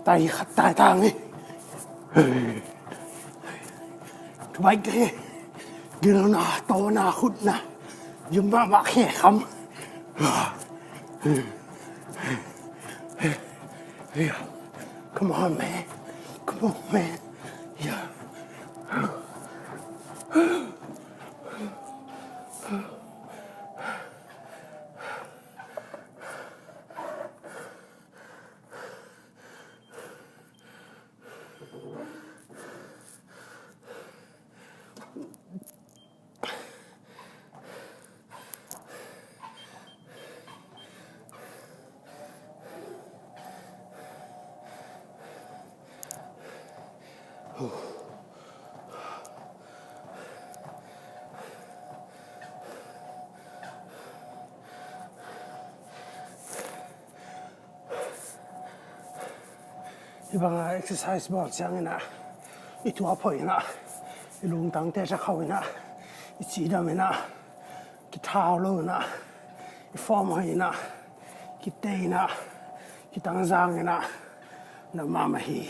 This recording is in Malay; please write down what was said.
tay khát tay thang đi bánh cái nó nà to nà khút nà nhưng mà khẽ không yeah. Come on man, come on man, yeah. Ibang exercise ball chẳng na, itu apa na, ilung tang te sa khâu na, chỉ đam na, cái thao luôn na, cái form hay na, cái tay na, cái tang giang na, na mama hi.